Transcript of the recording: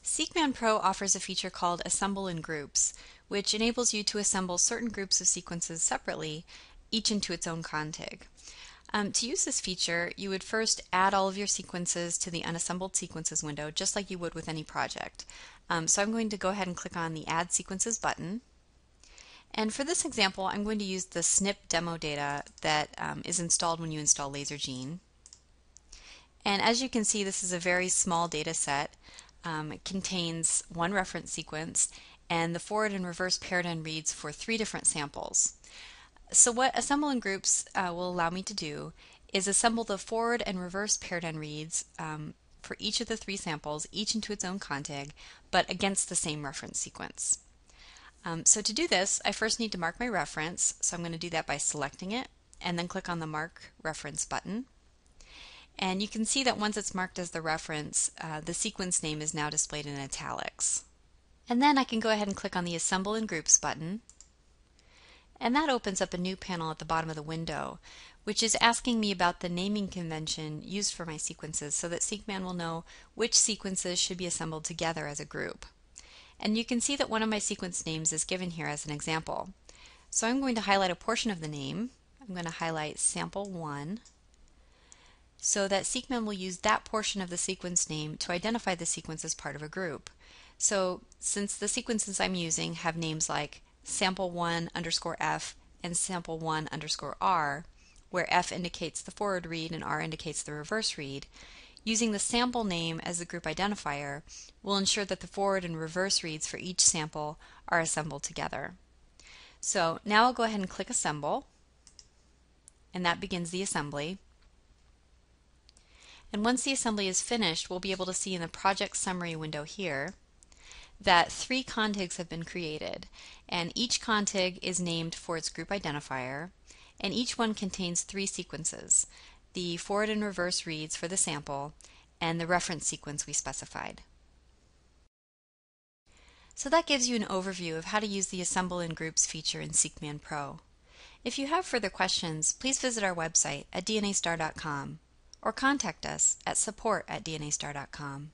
SeqMan Pro offers a feature called Assemble in Groups, which enables you to assemble certain groups of sequences separately, each into its own config. To use this feature, you would first add all of your sequences to the Unassembled Sequences window, just like you would with any project. So I'm going to go ahead and click on the Add Sequences button. And for this example, I'm going to use the SNP demo data that is installed when you install LaserGene. And as you can see, this is a very small data set. It contains one reference sequence and the forward and reverse paired end reads for 3 different samples. So what Assemble in Groups will allow me to do is assemble the forward and reverse paired end reads for each of the 3 samples, each into its own config, but against the same reference sequence. So to do this, I first need to mark my reference, so I'm going to do that by selecting it and then click on the Mark Reference button. And you can see that once it's marked as the reference, the sequence name is now displayed in italics. And then I can go ahead and click on the Assemble in Groups button, and that opens up a new panel at the bottom of the window, which is asking me about the naming convention used for my sequences so that SeqMan will know which sequences should be assembled together as a group. And you can see that one of my sequence names is given here as an example. So I'm going to highlight a portion of the name. I'm going to highlight Sample 1 so that SeqMan will use that portion of the sequence name to identify the sequence as part of a group. So since the sequences I'm using have names like sample1_f and sample1_r, where f indicates the forward read and r indicates the reverse read, using the sample name as the group identifier will ensure that the forward and reverse reads for each sample are assembled together. So now I'll go ahead and click Assemble, and that begins the assembly. And once the assembly is finished, we'll be able to see in the Project Summary window here that 3 contigs have been created, and each contig is named for its group identifier, and each one contains 3 sequences: the forward and reverse reads for the sample and the reference sequence we specified. So that gives you an overview of how to use the Assemble in Groups feature in SeqMan Pro. If you have further questions, please visit our website at DNASTAR.com or contact us at support@DNASTAR.com.